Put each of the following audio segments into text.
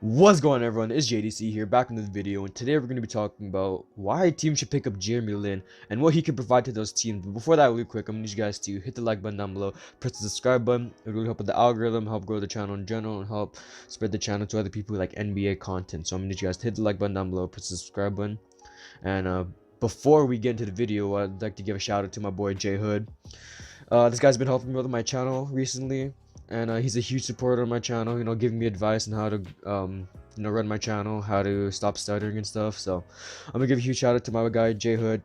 What's going on, everyone? It's JDC here, back in the video, and today we're going to be talking about why a team should pick up Jeremy Lin and what he can provide to those teams. But before that, really quick, I'm going to need you guys to hit the like button down below, press the subscribe button. It will really help with the algorithm, help grow the channel in general, and help spread the channel to other people who like NBA content. So I'm going to need you guys to hit the like button down below, press the subscribe button. And before we get into the video, I'd like to give a shout out to my boy J Hood. This guy's been helping me with my channel recently, and he's a huge supporter of my channel, giving me advice on how to run my channel, how to stop stuttering and stuff. So I'm gonna give a huge shout out to my guy J Hood,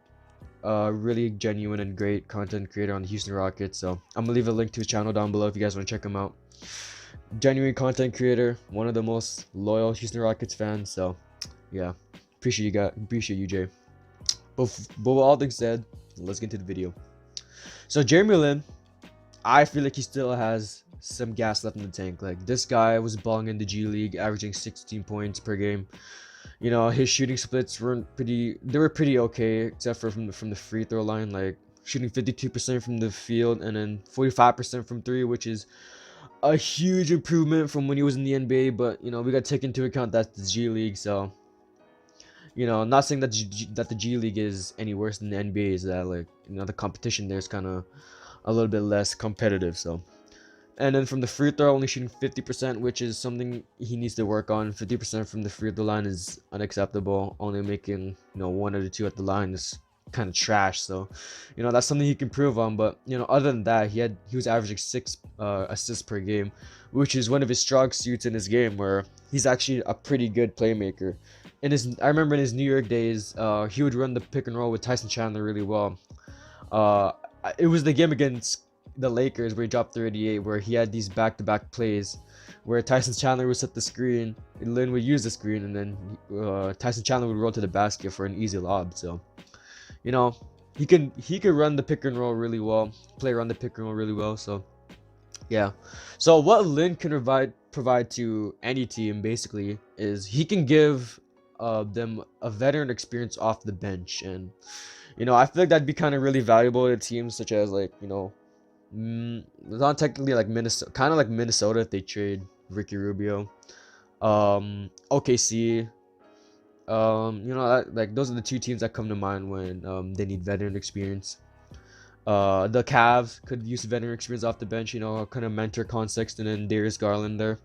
really genuine and great content creator on the Houston Rockets. So I'm gonna leave a link to his channel down below if you guys want to check him out. Genuine content creator, one of the most loyal Houston Rockets fans. So yeah, appreciate you Jay. But with all things said, let's get into the video. So Jeremy Lin, I feel like he still has some gas left in the tank. Like, this guy was balling in the G League, averaging 16 points per game. His shooting splits were pretty okay, except for from the free throw line, like shooting 52% from the field and then 45% from three, which is a huge improvement from when he was in the NBA. But we got to take into account that's the G League, so I'm not saying that the G League is any worse than the NBA. Is that, like, the competition there is kind of a little bit less competitive. So, and then from the free throw, only shooting 50%, which is something he needs to work on. 50% from the free throw line is unacceptable. Only making one or two at the line is kind of trash. So that's something he can improve on. But other than that, he was averaging 6 assists per game, which is one of his strong suits in his game, where he's actually a pretty good playmaker. I remember in his New York days, he would run the pick and roll with Tyson Chandler really well. It was the game against the Lakers where he dropped 38, where he had these back-to-back plays where Tyson Chandler would set the screen, and Lin would use the screen, and then Tyson Chandler would roll to the basket for an easy lob. So he could run the pick and roll really well, play around the pick and roll really well. So yeah, so what Lin can provide to any team basically is he can give them a veteran experience off the bench. And I feel like that'd be kind of really valuable to teams such as, like, not technically like Minnesota, kind of like Minnesota if they trade Ricky Rubio, OKC, like, those are the two teams that come to mind when they need veteran experience. The Cavs could use veteran experience off the bench, kind of mentor Sexton and Darius Garland there.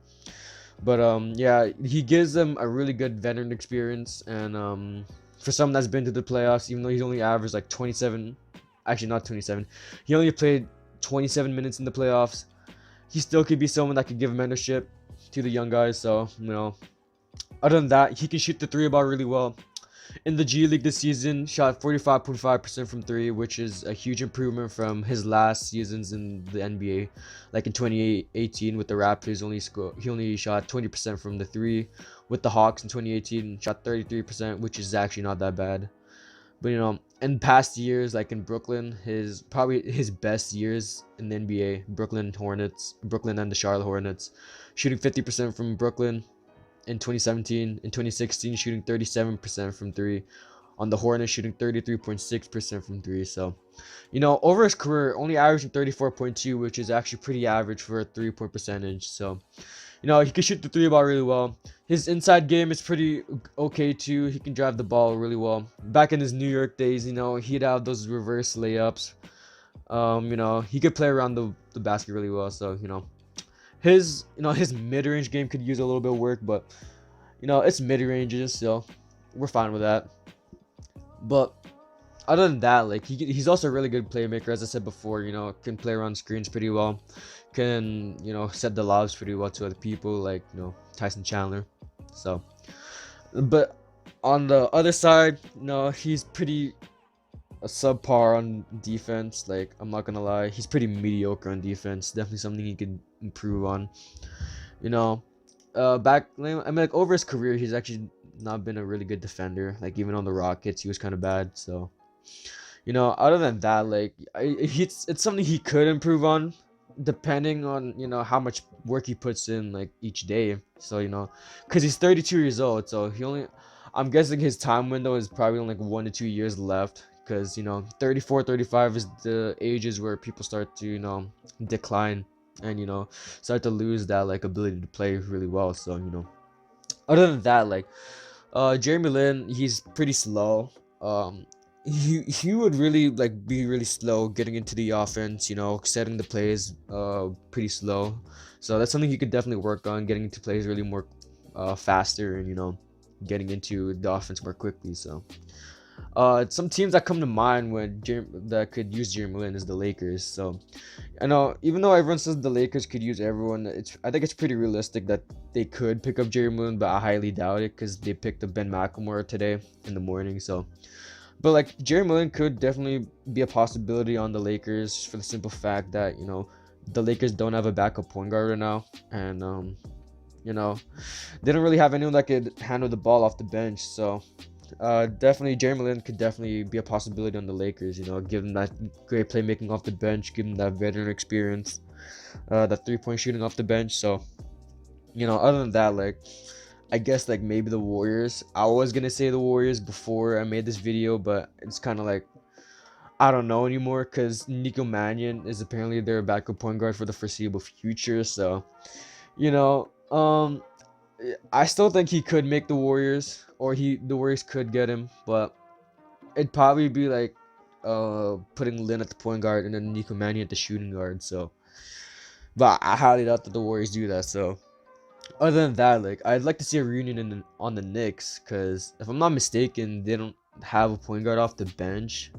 But yeah, he gives them a really good veteran experience. And for someone that's been to the playoffs, even though he's only averaged like 27, actually not 27, he only played 27 minutes in the playoffs, he still could be someone that could give mentorship to the young guys. So other than that, he can shoot the three ball really well. In the G League this season, shot 45.5% from three, which is a huge improvement from his last seasons in the NBA. Like in 2018 with the Raptors, he only shot 20% from the three. With the Hawks in 2018, shot 33%, which is actually not that bad. But in past years, like in Brooklyn, probably his best years in the NBA, Brooklyn and the Charlotte Hornets, shooting 50% from Brooklyn in 2017. In 2016, shooting 37% from three. On the Hornets, shooting 33.6% from three. So over his career, only averaging 34.2, which is actually pretty average for a 3-point percentage. So he can shoot the three ball really well. His inside game is pretty okay too. He can drive the ball really well. Back in his New York days, he'd have those reverse layups. He could play around the basket really well. So his mid-range game could use a little bit of work, but it's mid-ranges, so we're fine with that. But other than that, like, he's also a really good playmaker, as I said before. Can play around screens pretty well, can set the lobs pretty well to other people, like Tyson Chandler. So, but on the other side, he's pretty subpar on defense. Like, I'm not gonna lie, he's pretty mediocre on defense. Definitely something he could improve on. Like, over his career, he's actually not been a really good defender. Like, even on the Rockets, he was kind of bad. So other than that, like, it's something he could improve on, depending on how much work he puts in, like, each day. So because he's 32 years old, so I'm guessing his time window is probably only like 1 to 2 years left, because 34, 35 is the ages where people start to decline and start to lose that, like, ability to play really well. So Other than that, like Jeremy Lin, he's pretty slow. Um, he would really like be really slow getting into the offense. You know, setting the plays pretty slow. So that's something he could definitely work on, getting into plays really more faster, and getting into the offense more quickly. So some teams that come to mind that could use Jeremy Lin is the Lakers. So I know, even though everyone says the Lakers could use everyone, I think it's pretty realistic that they could pick up Jeremy Lin, but I highly doubt it because they picked up Ben McLemore today in the morning. So, but like Jeremy Lin could definitely be a possibility on the Lakers for the simple fact that the Lakers don't have a backup point guard right now, and you know they don't really have anyone that could handle the ball off the bench. So definitely Jeremy Lin could definitely be a possibility on the Lakers. Give them that great playmaking off the bench, give them that veteran experience, that 3-point shooting off the bench. So other than that, like I guess like maybe the Warriors. I was gonna say the Warriors before I made this video, but it's kind of like I don't know anymore because Nico Mannion is apparently their backup point guard for the foreseeable future. So you know, um, I still think he could make the Warriors, or the Warriors could get him, but it'd probably be like putting Lin at the point guard and then Nico Mannion at the shooting guard. So, but I highly doubt that the Warriors do that. So, other than that, like I'd like to see a reunion on the Knicks, because if I'm not mistaken, they don't have a point guard off the bench.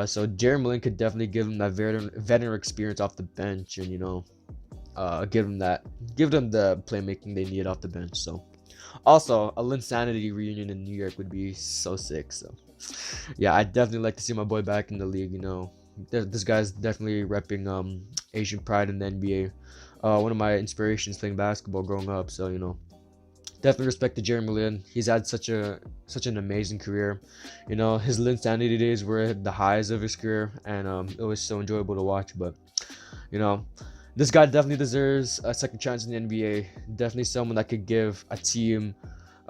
So Jeremy Lin could definitely give them that veteran experience off the bench, and give them the playmaking they need off the bench. So also a Linsanity reunion in New York would be so sick. So yeah, I'd definitely like to see my boy back in the league. This guy's definitely repping Asian pride in the NBA. One of my inspirations playing basketball growing up. So definitely respect to Jeremy Lin. He's had such an amazing career. His Linsanity days were the highs of his career, and it was so enjoyable to watch. But you know this guy definitely deserves a second chance in the NBA. Definitely someone that could give a team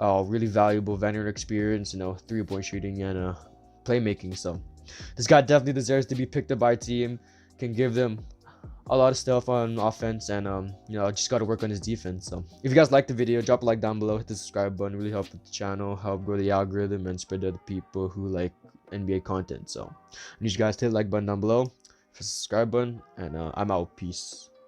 really valuable veteran experience, 3-point shooting and playmaking. So this guy definitely deserves to be picked up by a team, can give them a lot of stuff on offense, and just got to work on his defense. So if you guys liked the video, drop a like down below, hit the subscribe button, really help with the channel, help grow the algorithm, and spread to other people who like NBA content. So I need you guys to hit the like button down below, hit the subscribe button, and I'm out. Peace.